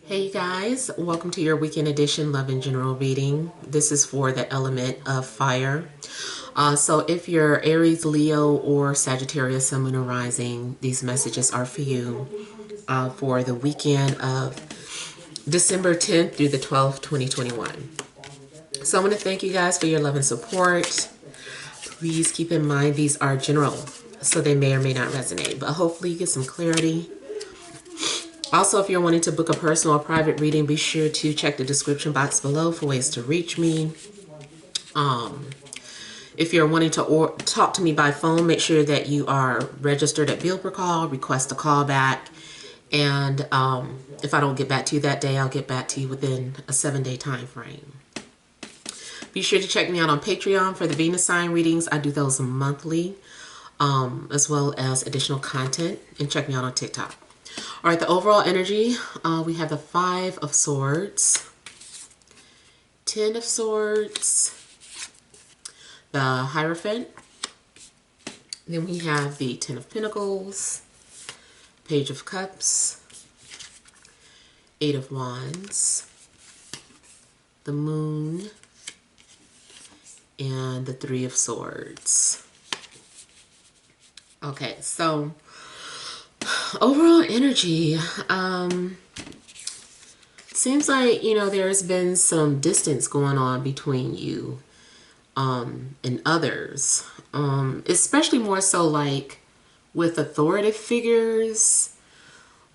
Hey guys, welcome to your weekend edition Love and General reading. This is for the element of fire. So if you're Aries, Leo, or Sagittarius, Sun, Moon, or Rising, these messages are for you for the weekend of December 10th through the 12th, 2021. So I want to thank you guys for your love and support. Please keep in mind these are general, so they may or may not resonate, but hopefully you get some clarity. Also, if you're wanting to book a personal or private reading, be sure to check the description box below for ways to reach me. If you're wanting to talk to me by phone, make sure that you are registered at bill per call, request a callback, and if I don't get back to you that day, I'll get back to you within a 7-day time frame. Be sure to check me out on Patreon for the Venus sign readings. I do those monthly, as well as additional content, and check me out on TikTok. All right, the overall energy, we have the 5 of Swords, 10 of Swords, the Hierophant, then we have the 10 of Pentacles, Page of Cups, 8 of Wands, the Moon, and the 3 of Swords. Okay, so overall energy, seems like, there's been some distance going on between you and others, especially more so like with authoritative figures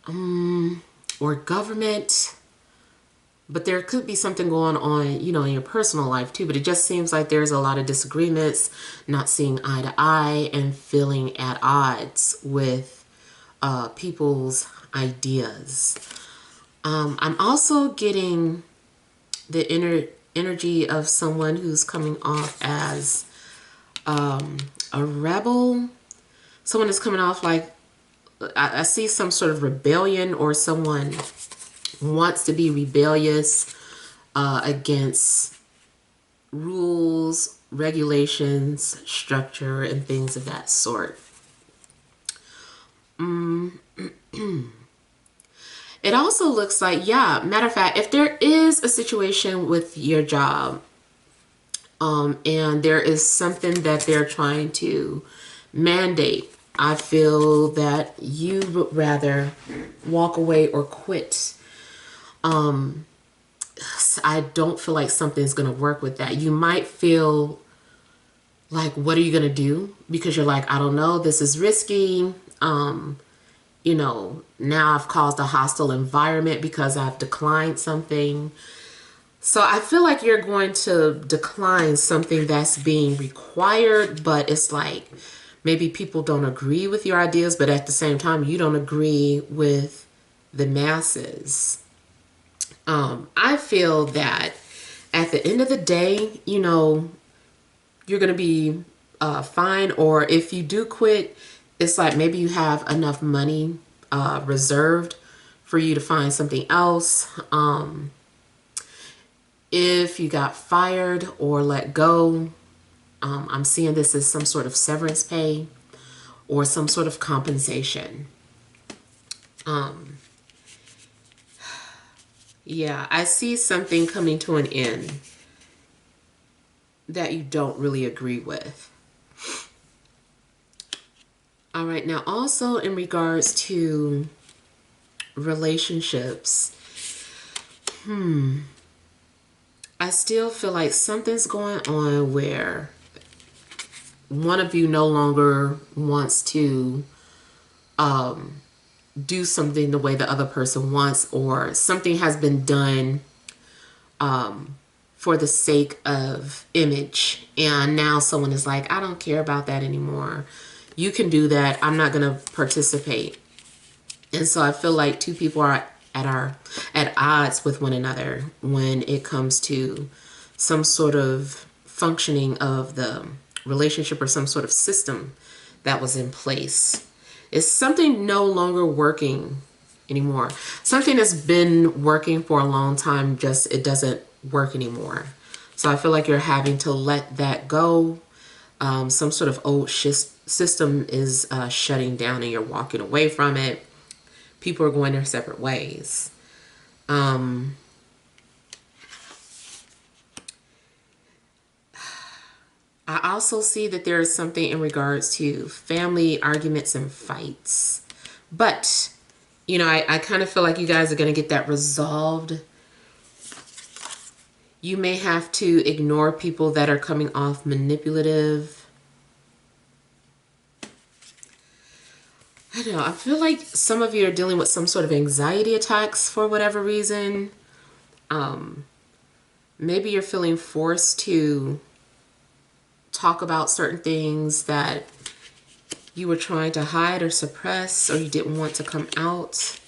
or government. But there could be something going on, in your personal life too. But it just seems like there's a lot of disagreements, not seeing eye to eye, and feeling at odds with people's ideas. I'm also getting the energy of someone who's coming off as a rebel. Someone is coming off like, I see some sort of rebellion, or someone wants to be rebellious against rules, regulations, structure, and things of that sort. It also looks like, matter of fact, if there is a situation with your job, and there is something that they're trying to mandate, I feel that you would rather walk away or quit. I don't feel like something's going to work with that. You might feel like, what are you going to do? Because you're like, I don't know, this is risky. Now I've caused a hostile environment because I've declined something. So I feel like you're going to decline something that's being required, but it's like maybe people don't agree with your ideas, but at the same time, you don't agree with the masses. I feel that at the end of the day, you're going to be fine. Or if you do quit, it's like maybe you have enough money reserved for you to find something else. If you got fired or let go, I'm seeing this as some sort of severance pay or some sort of compensation. Yeah, I see something coming to an end that you don't really agree with. All right, now also in regards to relationships, I still feel like something's going on where one of you no longer wants to do something the way the other person wants, or something has been done for the sake of image, and now someone is like, I don't care about that anymore. You can do that. I'm not going to participate. And so I feel like two people are at odds with one another when it comes to some sort of functioning of the relationship or some sort of system that was in place. Is something no longer working anymore? Something has been working for a long time, just it doesn't work anymore. So I feel like you're having to let that go. Some sort of old system is shutting down and you're walking away from it. People are going their separate ways. I also see that there is something in regards to family arguments and fights. But, you know, I kind of feel like you guys are going to get that resolved. You may have to ignore people that are coming off manipulative. I don't know. I feel like some of you are dealing with some sort of anxiety attacks for whatever reason. Maybe you're feeling forced to talk about certain things that you were trying to hide or suppress, or you didn't want to come out.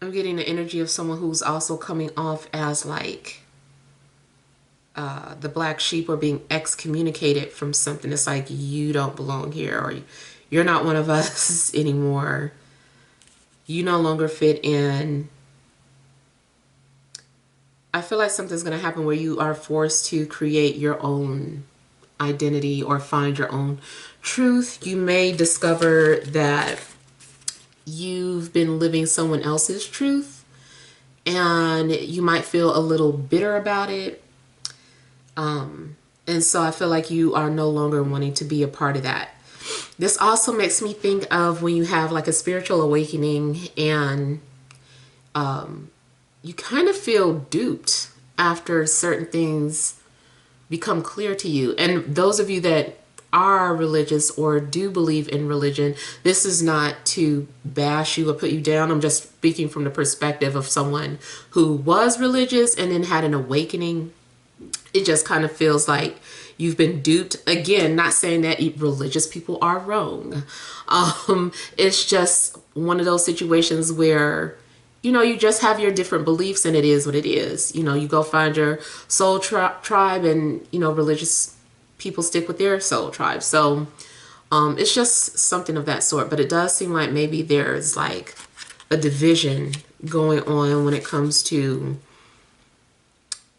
I'm getting the energy of someone who's also coming off as like the black sheep, or being excommunicated from something. It's like, you don't belong here, or you're not one of us anymore. You no longer fit in. I feel like something's going to happen where you are forced to create your own identity or find your own truth. You may discover that you've been living someone else's truth, and you might feel a little bitter about it. And so I feel like you are no longer wanting to be a part of that. This also makes me think of when you have like a spiritual awakening and you kind of feel duped after certain things become clear to you. And those of you that are religious or do believe in religion, this is not to bash you or put you down. I'm just speaking from the perspective of someone who was religious and then had an awakening. It just kind of feels like you've been duped. Again, not saying that religious people are wrong. It's just one of those situations where, you know, you just have your different beliefs and it is what it is. You know, you go find your soul tribe, and, you know, religious people stick with their soul tribe. So it's just something of that sort. But it does seem like maybe there's like a division going on when it comes to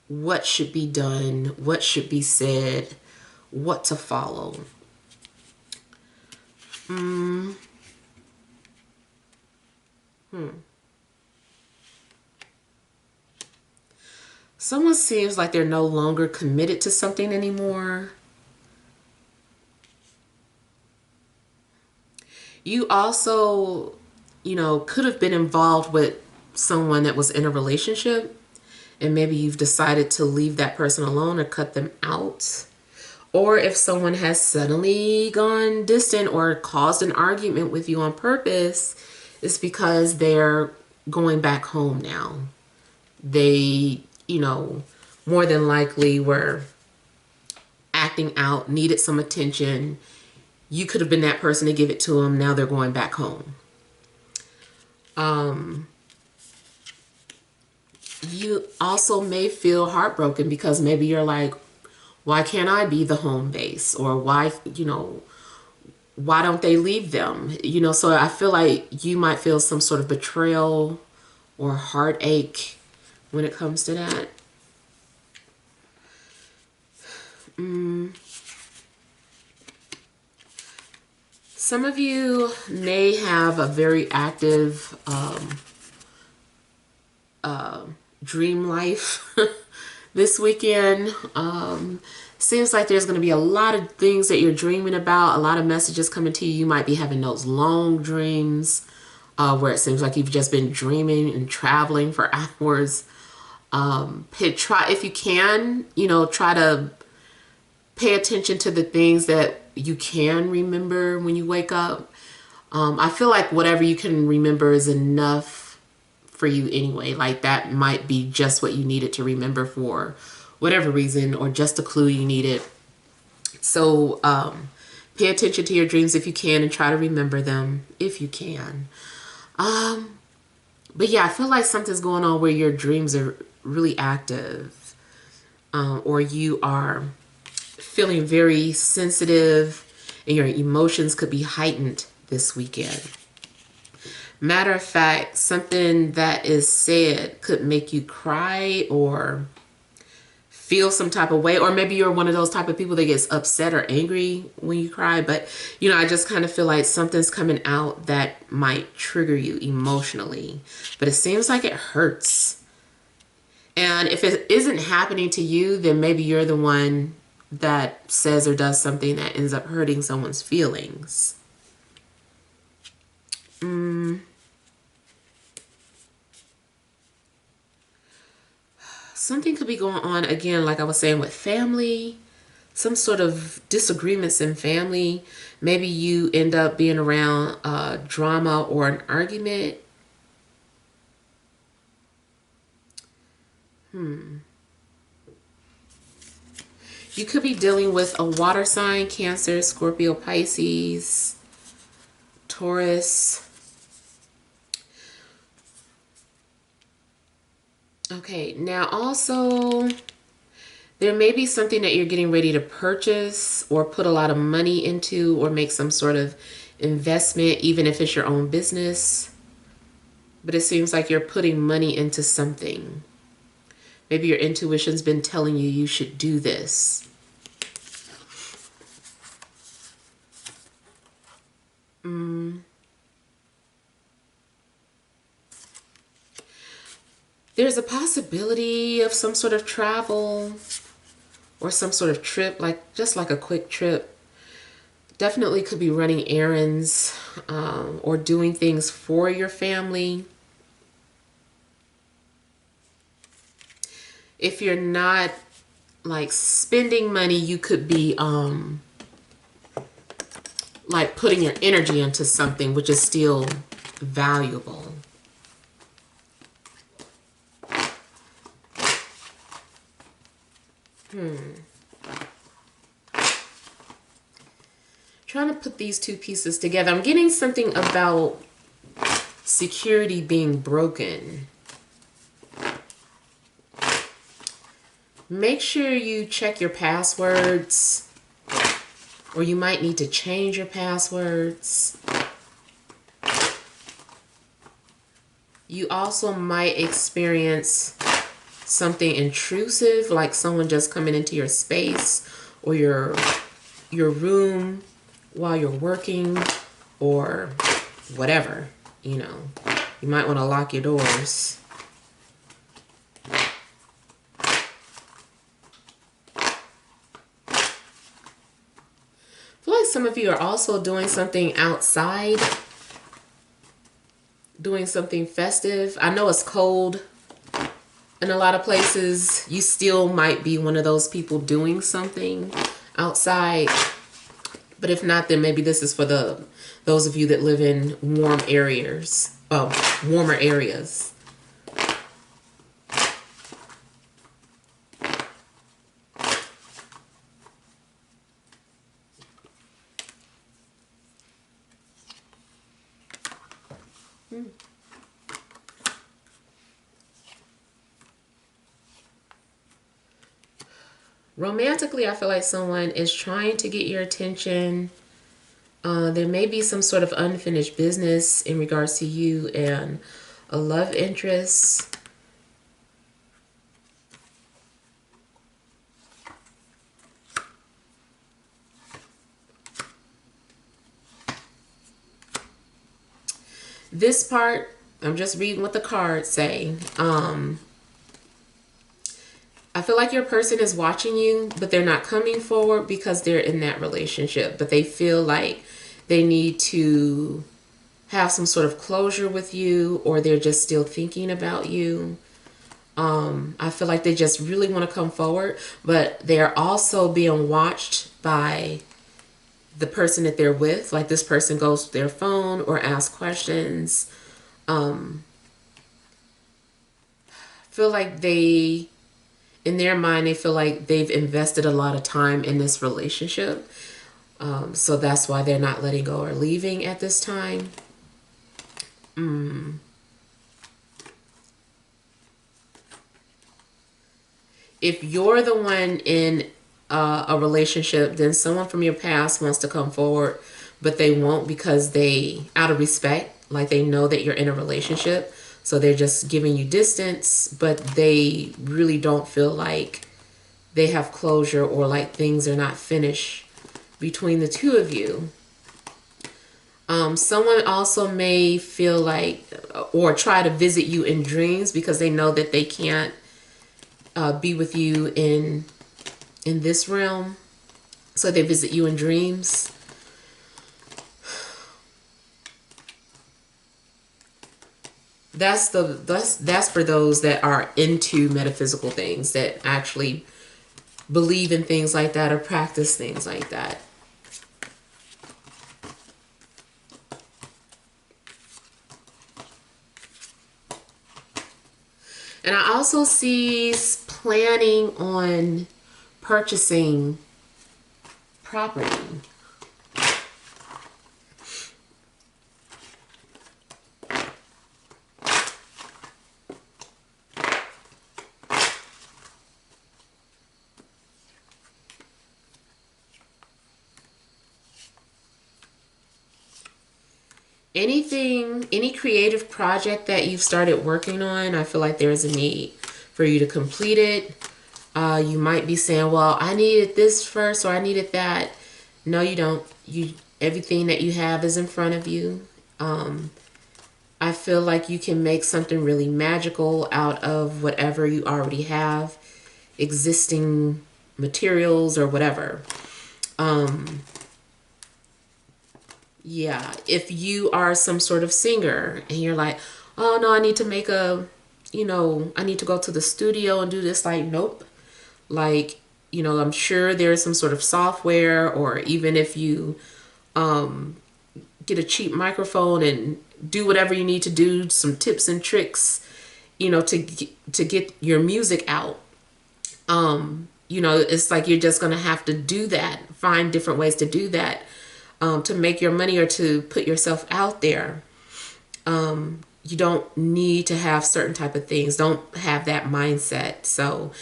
what should be done, what should be said, what to follow. Someone seems like they're no longer committed to something anymore. You also, you know, could have been involved with someone that was in a relationship, and maybe you've decided to leave that person alone or cut them out. Or if someone has suddenly gone distant or caused an argument with you on purpose, it's because they're going back home now. They, you know, more than likely were acting out, needed some attention. You could have been that person to give it to them. Now they're going back home. You also may feel heartbroken because maybe you're like, why can't I be the home base? Or why, you know, why don't they leave them? You know, so I feel like you might feel some sort of betrayal or heartache when it comes to that. Some of you may have a very active dream life this weekend. Seems like there's going to be a lot of things that you're dreaming about, a lot of messages coming to you. You might be having those long dreams where it seems like you've just been dreaming and traveling for hours. Try, if you can, you know, try to pay attention to the things that you can remember when you wake up. I feel like whatever you can remember is enough for you anyway. Like that might be just what you needed to remember for whatever reason, or just a clue you needed. So pay attention to your dreams if you can, and try to remember them if you can. But yeah, I feel like something's going on where your dreams are really active, or you are feeling very sensitive and your emotions could be heightened this weekend. Matter of fact, something that is said could make you cry or feel some type of way, or maybe you're one of those type of people that gets upset or angry when you cry. But you know, I just kind of feel like something's coming out that might trigger you emotionally, but it seems like it hurts. And if it isn't happening to you, then maybe you're the one that says or does something that ends up hurting someone's feelings. Something could be going on again, like I was saying, with family, some sort of disagreements in family. Maybe you end up being around drama or an argument. You could be dealing with a water sign, Cancer, Scorpio, Pisces, Taurus. Okay, now also there may be something that you're getting ready to purchase or put a lot of money into or make some sort of investment, even if it's your own business. But it seems like you're putting money into something. Maybe your intuition's been telling you you should do this. There's a possibility of some sort of travel or some sort of trip, like just like a quick trip. Definitely could be running errands or doing things for your family. If you're not like spending money, you could be like putting your energy into something which is still valuable. Trying to put these two pieces together. I'm getting something about security being broken. Make sure you check your passwords, or you might need to change your passwords. You also might experience something intrusive, like someone just coming into your space or your room while you're working or whatever, you know. You might want to lock your doors. I feel like some of you are also doing something outside, doing something festive. I know it's cold in a lot of places. You still might be one of those people doing something outside. But if not, then maybe this is for those of you that live in warm areas. Warmer areas. Romantically, I feel like someone is trying to get your attention. There may be some sort of unfinished business in regards to you and a love interest. This part, I'm just reading what the cards say. I feel like your person is watching you, but they're not coming forward because they're in that relationship. But they feel like they need to have some sort of closure with you, or they're just still thinking about you. I feel like they just really want to come forward, but they're also being watched by the person that they're with. Like this person goes to their phone or asks questions. Feel like they... in their mind, they feel like they've invested a lot of time in this relationship. So that's why they're not letting go or leaving at this time. If you're the one in a relationship, then someone from your past wants to come forward, but they won't because they, out of respect, like they know that you're in a relationship. So they're just giving you distance, but they really don't feel like they have closure, or like things are not finished between the two of you. Someone also may feel like, or try to visit you in dreams because they know that they can't be with you in this realm. So they visit you in dreams. That's for those that are into metaphysical things, that actually believe in things like that or practice things like that. And I also see planning on purchasing property. Any creative project that you've started working on, I feel like there's a need for you to complete it. You might be saying, well, I needed this first, or I needed that. No, you don't. Everything that you have is in front of you. I feel like you can make something really magical out of whatever you already have, existing materials or whatever. Yeah, if you are some sort of singer and you're like, oh no, I need to make I need to go to the studio and do this. Like, nope. Like, I'm sure there's some sort of software, or even if you get a cheap microphone and do whatever you need to do, some tips and tricks, to get your music out. It's like you're just going to have to do that, find different ways to do that. To make your money or to put yourself out there. You don't need to have certain type of things. Don't have that mindset. So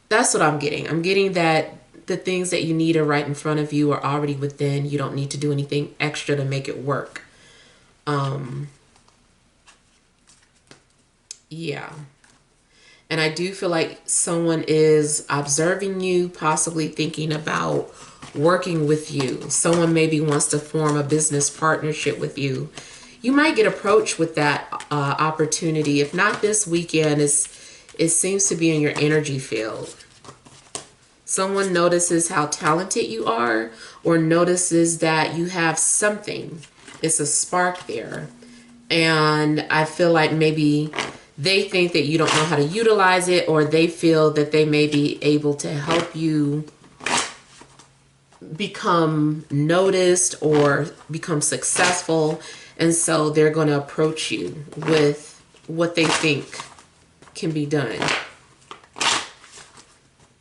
that's what I'm getting. I'm getting that the things that you need are right in front of you, are already within. You don't need to do anything extra to make it work. Yeah. And I do feel like someone is observing you, possibly thinking about working with you. Someone maybe wants to form a business partnership with you. You might get approached with that opportunity. If not this weekend, it seems to be in your energy field. Someone notices how talented you are, or notices that you have something. It's a spark there. And I feel like maybe they think that you don't know how to utilize it, or they feel that they may be able to help you become noticed or become successful. And so they're going to approach you with what they think can be done.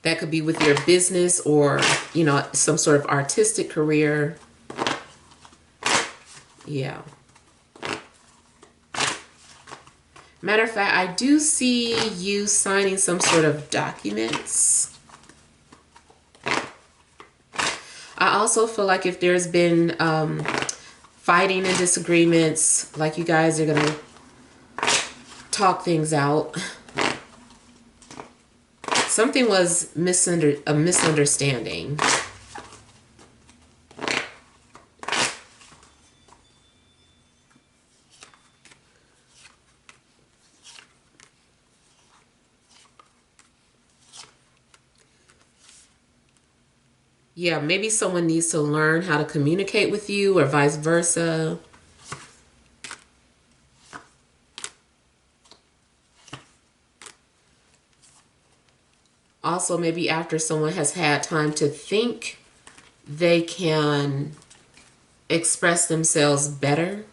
That could be with your business, or, some sort of artistic career. Yeah. Matter of fact, I do see you signing some sort of documents. I also feel like if there's been fighting and disagreements, like you guys are going to talk things out. Something was a misunderstanding. Yeah, maybe someone needs to learn how to communicate with you, or vice versa. Also, maybe after someone has had time to think, they can express themselves better.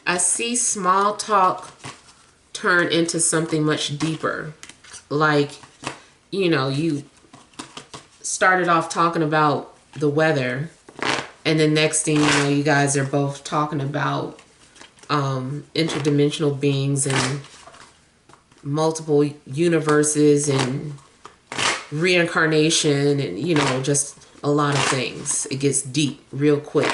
I see small talk turn into something much deeper. Like, you started off talking about the weather, and the next thing you know, you guys are both talking about interdimensional beings and multiple universes and reincarnation and, just a lot of things. It gets deep real quick.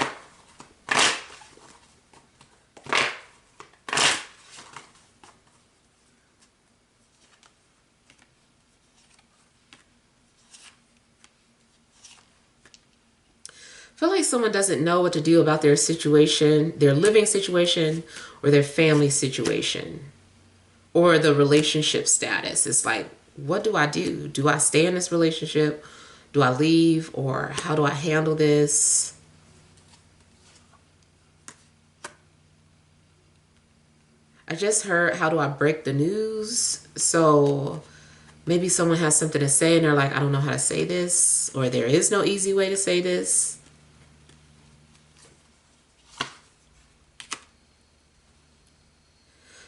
feel like someone doesn't know what to do about their situation, their living situation, or their family situation, or the relationship status. It's like, what do I do? Do I stay in this relationship? Do I leave? Or how do I handle this? I just heard, how do I break the news? So maybe someone has something to say and they're like, I don't know how to say this, or there is no easy way to say this.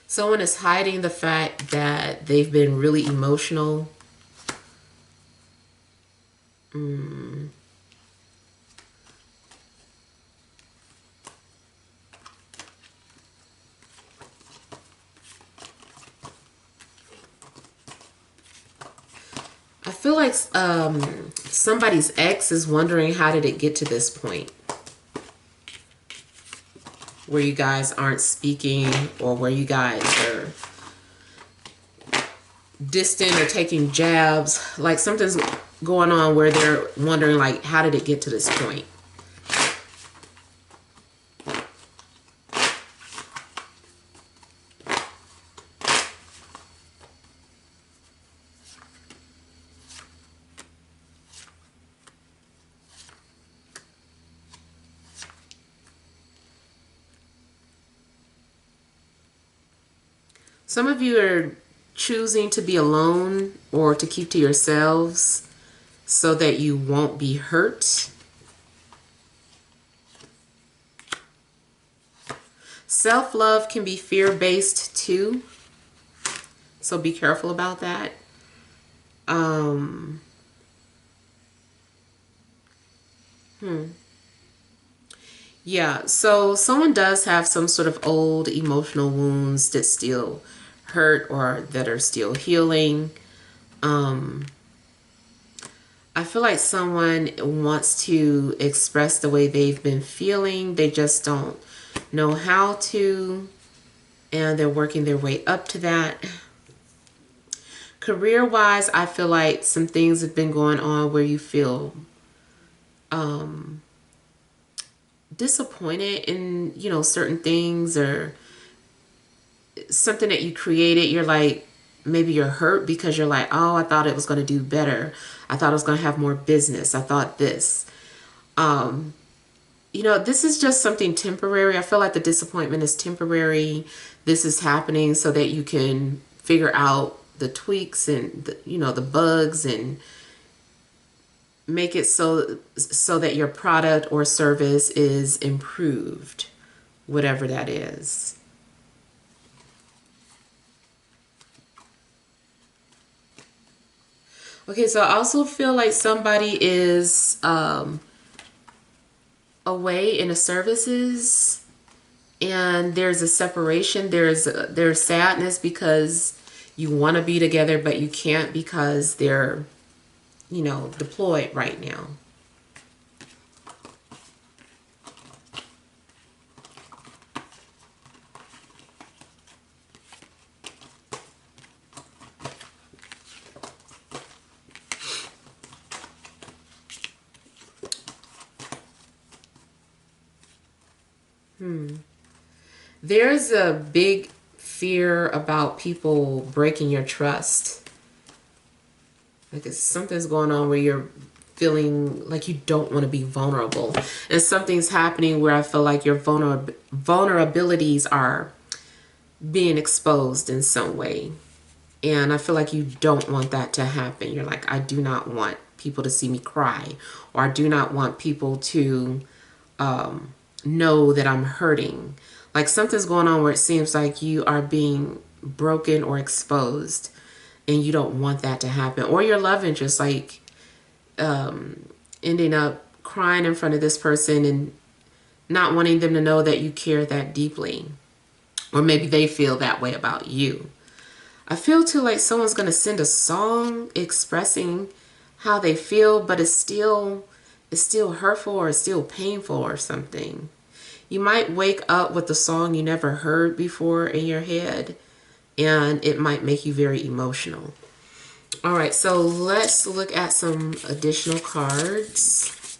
Someone is hiding the fact that they've been really emotional. I feel like somebody's ex is wondering, how did it get to this point where you guys aren't speaking, or where you guys are distant or taking jabs. Like something's going on where they're wondering, like, how did it get to this point? Some of you are choosing to be alone or to keep to yourselves so that you won't be hurt. Self-love can be fear-based too, so be careful about that. Yeah, so someone does have some sort of old emotional wounds that still hurt or that are still healing. I feel like someone wants to express the way they've been feeling. They just don't know how to, and they're working their way up to that. Career-wise, I feel like some things have been going on where you feel disappointed in, you know, certain things, or something that you created. You're like, maybe you're hurt because you're like, oh, I thought it was going to do better. I thought it was going to have more business. I thought this. You know, this is just something temporary. I feel like the disappointment is temporary. This is happening so that you can figure out the tweaks and the, you know, the bugs, and make it so that your product or service is improved, whatever that is. Okay, so I also feel like somebody is away in the services, and there's a separation. There's sadness because you want to be together, but you can't because they're, you know, deployed right now. There's a big fear about people breaking your trust. Like something's going on where you're feeling like you don't want to be vulnerable. And something's happening where I feel like your vulnerabilities are being exposed in some way. And I feel like you don't want that to happen. You're like, I do not want people to see me cry, or I do not want people to know that I'm hurting. Like something's going on where it seems like you are being broken or exposed, and you don't want that to happen. Or your love interest, like ending up crying in front of this person and not wanting them to know that you care that deeply. Or maybe they feel that way about you. I feel too like someone's going to send a song expressing how they feel, but it's still hurtful, or it's still painful or something. You might wake up with a song you never heard before in your head, and it might make you very emotional. All right, so let's look at some additional cards.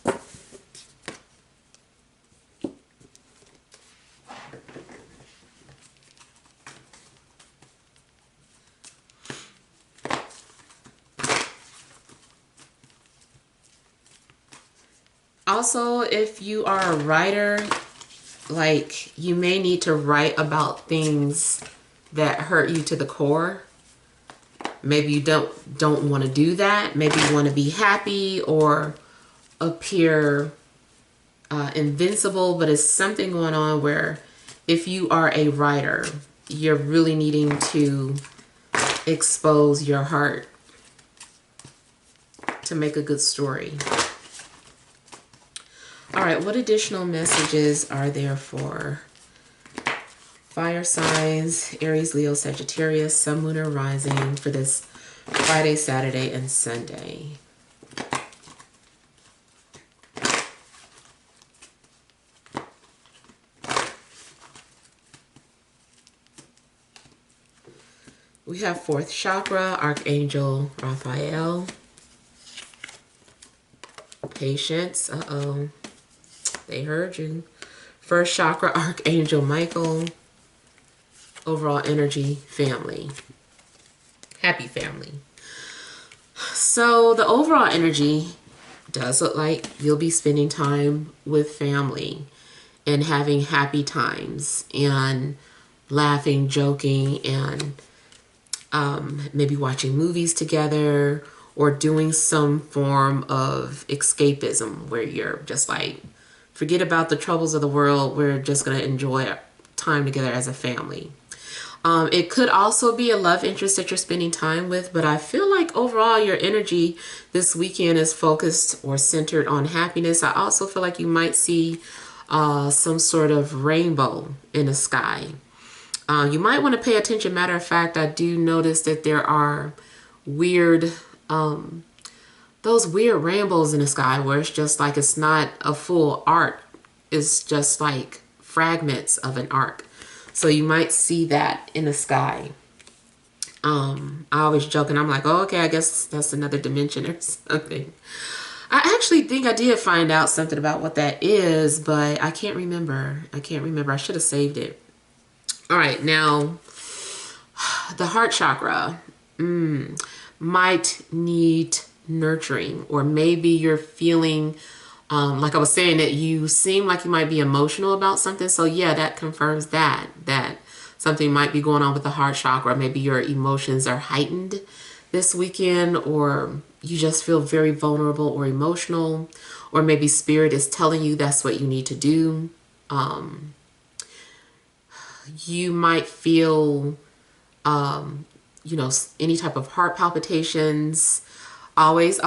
Also, if you are a writer, like, you may need to write about things that hurt you to the core. Maybe you don't want to do that. Maybe you want to be happy or appear invincible, but it's something going on where if you are a writer, you're really needing to expose your heart to make a good story. All right, what additional messages are there for fire signs, Aries, Leo, Sagittarius, Sun, Moon, or Rising for this Friday, Saturday, and Sunday? We have fourth chakra, Archangel Raphael. Patience. Uh-oh. They heard you. First chakra, Archangel Michael. Overall energy, family. Happy family. So the overall energy does look like you'll be spending time with family and having happy times and laughing, joking, and maybe watching movies together or doing some form of escapism where you're just like, forget about the troubles of the world. We're just going to enjoy time together as a family. It could also be a love interest that you're spending time with, but I feel like overall your energy this weekend is focused or centered on happiness. I also feel like you might see some sort of rainbow in the sky. You might want to pay attention. Matter of fact, I do notice that there are weird, those weird rainbows in the sky where it's just like it's not a full arc. It's just like fragments of an arc. So you might see that in the sky. I always joke and I'm like, oh, okay, I guess that's another dimension or something. I actually think I did find out something about what that is, but I can't remember. I should have saved it. All right, now the heart chakra might need nurturing, or maybe you're feeling like I was saying, that you seem like you might be emotional about something. So yeah, that confirms that something might be going on with the heart chakra. Maybe your emotions are heightened this weekend, or you just feel very vulnerable or emotional, or maybe spirit is telling you that's what you need to do. You might feel, you know, any type of heart palpitations. Always,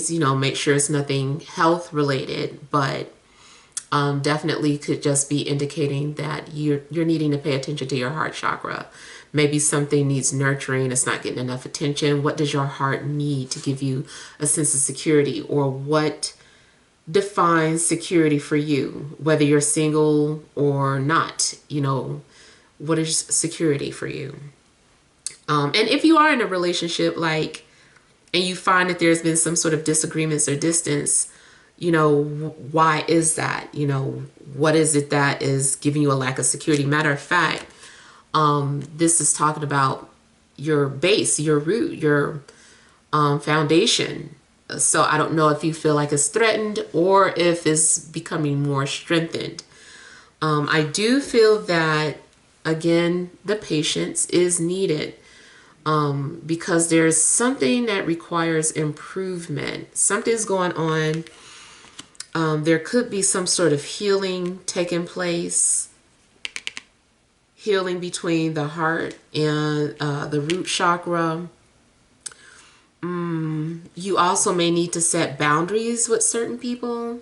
you know, make sure it's nothing health related, but definitely could just be indicating that you're needing to pay attention to your heart chakra. Maybe something needs nurturing. It's not getting enough attention. What does your heart need to give you a sense of security, or what defines security for you, whether you're single or not? You know, what is security for you? And if you are in a relationship, like, and you find that there's been some sort of disagreements or distance, you know, why is that? You know, what is it that is giving you a lack of security? Matter of fact, this is talking about your base, your root, your foundation. So I don't know if you feel like it's threatened or if it's becoming more strengthened. I do feel that, again, the patience is needed. Because there's something that requires improvement. Something's going on. There could be some sort of healing taking place. Healing between the heart and the root chakra. You also may need to set boundaries with certain people.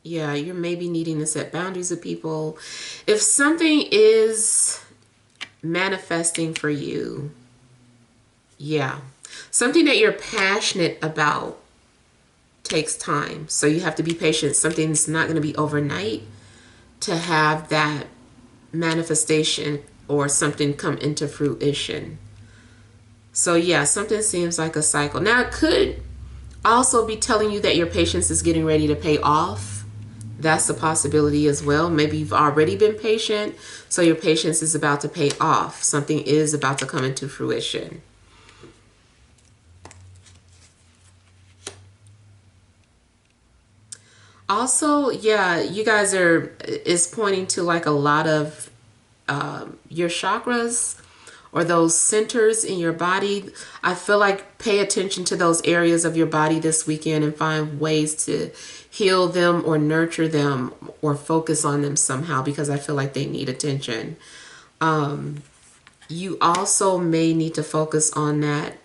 Yeah, you're maybe needing to set boundaries with people. If something is manifesting for you, yeah, something that you're passionate about takes time. So you have to be patient. Something's not going to be overnight to have that manifestation or something come into fruition. So yeah, something seems like a cycle. Now it could also be telling you that your patience is getting ready to pay off. That's a possibility as well. Maybe you've already been patient, so your patience is about to pay off. Something is about to come into fruition. Also, yeah, you guys is pointing to like a lot of your chakras or those centers in your body. I feel like pay attention to those areas of your body this weekend and find ways to heal them or nurture them or focus on them somehow, because I feel like they need attention. You also may need to focus on that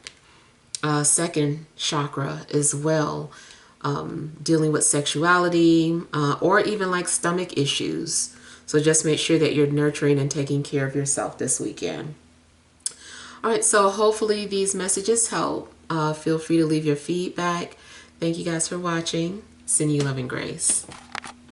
second chakra as well, dealing with sexuality or even like stomach issues. So just make sure that you're nurturing and taking care of yourself this weekend. All right, so hopefully these messages help. Feel free to leave your feedback. Thank you guys for watching. Send you love and grace.